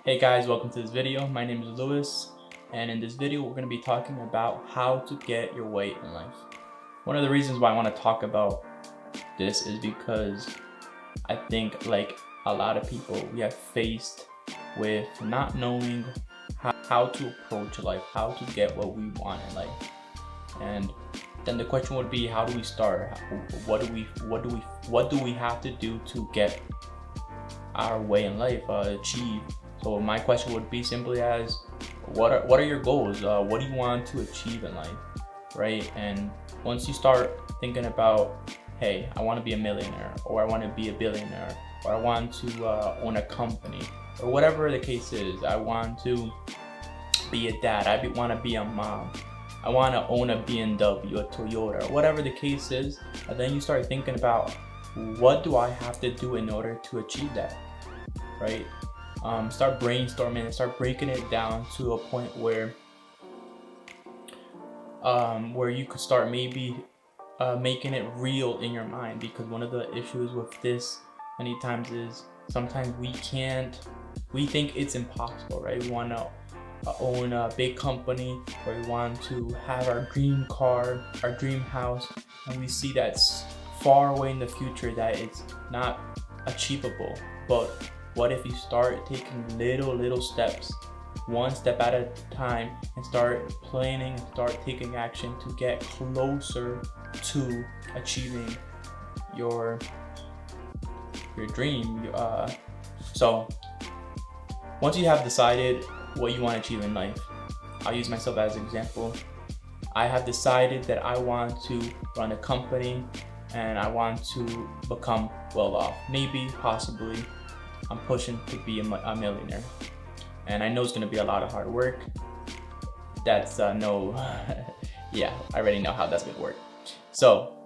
Hey guys, welcome to this video. My name is Lewis, and in this video we're going to be talking about how to get your way in life. One of the reasons why I want to talk about this is because I think like a lot of people, we have faced with not knowing how to approach life, how to get what we want in life. And then the question would be, how do we start? What do we have to do to get our way in life, achieve? So my question would be simply as, what are your goals? What do you want to achieve in life, right? And once you start thinking about, hey, I want to be a millionaire, or I want to be a billionaire, or I want to own a company, or whatever the case is, I want to be a dad, I want to be a mom, I want to own a BMW, a Toyota, or whatever the case is, and then you start thinking about, what do I have to do in order to achieve that, right? Start brainstorming and start breaking it down to a point where you could start maybe making it real in your mind. Because one of the issues with this many times is sometimes we think it's impossible, right? We want to own a big company, or we want to have our dream car, our dream house, and we see that's far away in the future, that it's not achievable. But what if you start taking little steps, one step at a time, and start planning, start taking action to get closer to achieving your dream? So once you have decided what you want to achieve in life, I'll use myself as an example. I have decided that I want to run a company and I want to become well off. Maybe, possibly, I'm pushing to be a millionaire. And I know it's going to be a lot of hard work. That's yeah, I already know how that's going to work. So,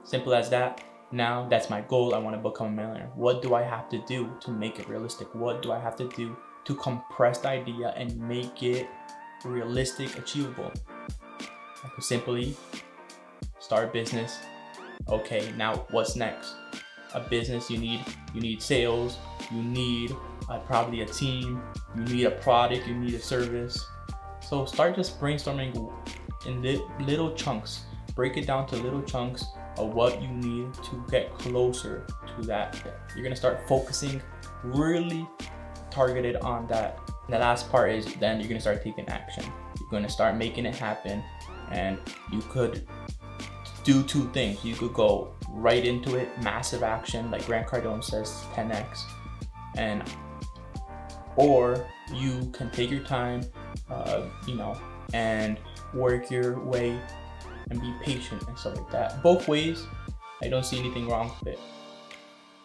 simple as that. Now, that's my goal. I want to become a millionaire. What do I have to do to make it realistic? What do I have to do to compress the idea and make it realistic, achievable? I could simply start a business. Okay, now what's next? A business, you need sales, you need probably a team, you need a product, you need a service. So start just brainstorming in little chunks. Break it down to little chunks of what you need to get closer to that. You're gonna start focusing really targeted on that. And the last part is, then you're gonna start taking action. You're gonna start making it happen, and you could do two things. You could go right into it, massive action, like Grant Cardone says, 10x, or you can take your time, and work your way and be patient and stuff like that. Both ways, I don't see anything wrong with it.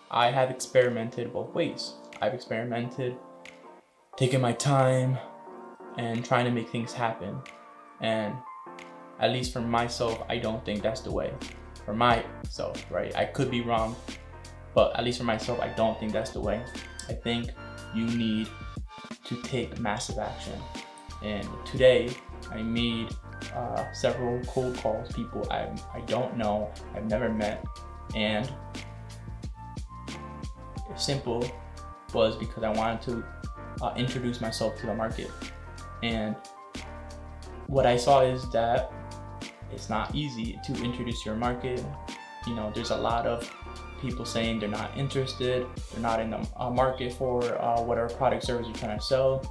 I have experimented both ways. I've experimented taking my time and trying to make things happen, and at least for myself, I don't think that's the way. For myself, right? I could be wrong, but at least for myself, I don't think that's the way. I think you need to take massive action. And today, I made several cold calls, people I don't know, I've never met, and simple was because I wanted to introduce myself to the market. And what I saw is that it's not easy to introduce your market. There's a lot of people saying they're not interested, they're not in the market for whatever product service you're trying to sell,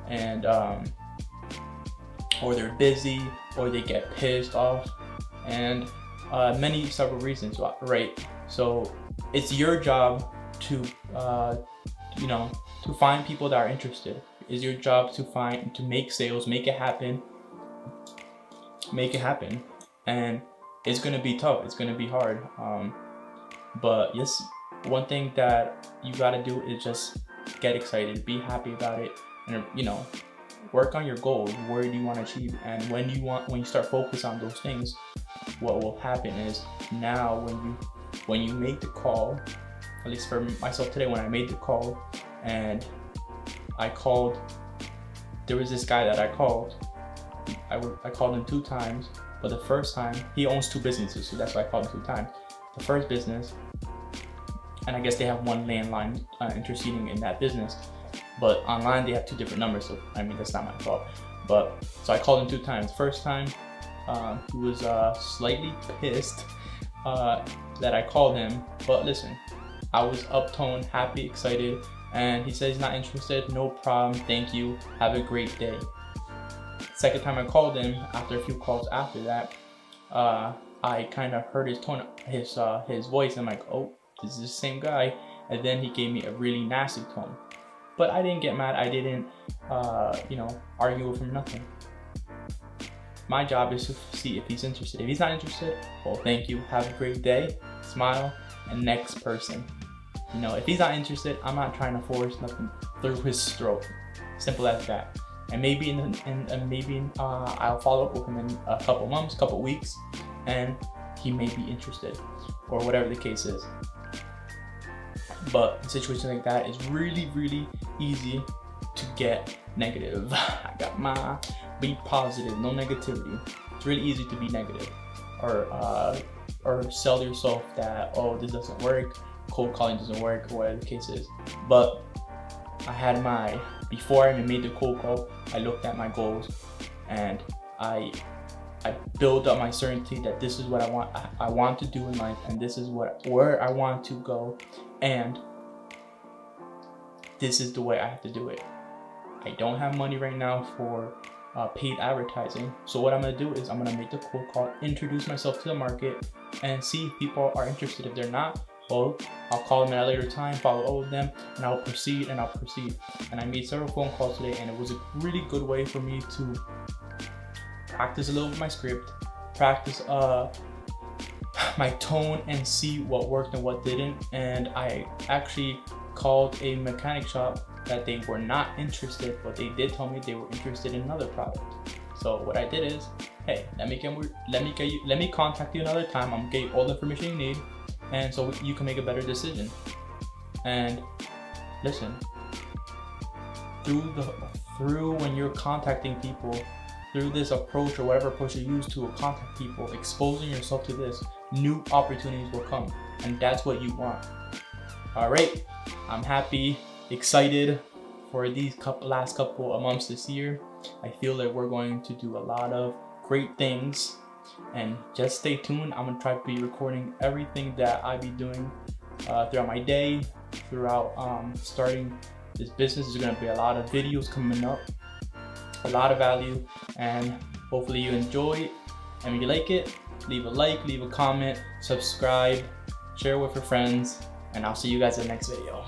and or they're busy, or they get pissed off, and several reasons, right? So it's your job to to find people that are interested. It's your job to make sales, make it happen, and it's gonna be tough, it's gonna be hard, but yes, one thing that you gotta do is just get excited, be happy about it, and work on your goals. Where do you want to achieve? And when you start focus on those things, what will happen is, now when you make the call, at least for myself today, when I made the call, and there was this guy that I called him 2 times, but the first time, he owns 2 businesses, so that's why I called him 2 times. The first business, and I guess they have one landline interceding in that business, but online they have 2 different numbers, so I mean that's not my fault. But so I called him 2 times. First time he was slightly pissed that I called him, but listen, I was uptoned, happy, excited, and he said he's not interested. No problem, thank you, have a great day. Second time I called him, after a few calls after that, I kind of heard his tone, his voice. I'm like, oh, this is the same guy. And then he gave me a really nasty tone. But I didn't get mad. I didn't, argue with him, nothing. My job is to see if he's interested. If he's not interested, well, thank you, have a great day, smile, and next person. If he's not interested, I'm not trying to force nothing through his throat. Simple as that. And maybe I'll follow up with him in a couple months, couple weeks, and he may be interested, or whatever the case is. But in situations like that, it's really, really easy to get negative. I got my be positive, no negativity. It's really easy to be negative, or sell yourself that, oh, this doesn't work, cold calling doesn't work, or whatever the case is. But I had before I even made the cold call, I looked at my goals, and I built up my certainty that this is what I want to do in life, and this is where I want to go, and this is the way I have to do it. I don't have money right now for paid advertising, so what I'm gonna do is I'm gonna make the cold call, introduce myself to the market, and see if people are interested. If they're not, well, I'll call them at a later time, follow up with them, and I'll proceed. And I made several phone calls today, and it was a really good way for me to practice a little bit my script, practice my tone, and see what worked and what didn't. And I actually called a mechanic shop that they were not interested, but they did tell me they were interested in another product. So what I did is, hey, let me contact you another time. I'm gonna get you all the information you need, and so you can make a better decision. And listen, through when you're contacting people, through this approach or whatever approach you use to contact people, exposing yourself to this, new opportunities will come, and that's what you want. All right, I'm happy, excited for these last couple of months this year. I feel that we're going to do a lot of great things, and just stay tuned. I'm gonna try to be recording everything that I be doing throughout my day, throughout starting this business. There's gonna be a lot of videos coming up, a lot of value, and hopefully you enjoy it. And if you like it, leave a like, leave a comment, subscribe, share with your friends, and I'll see you guys in the next video.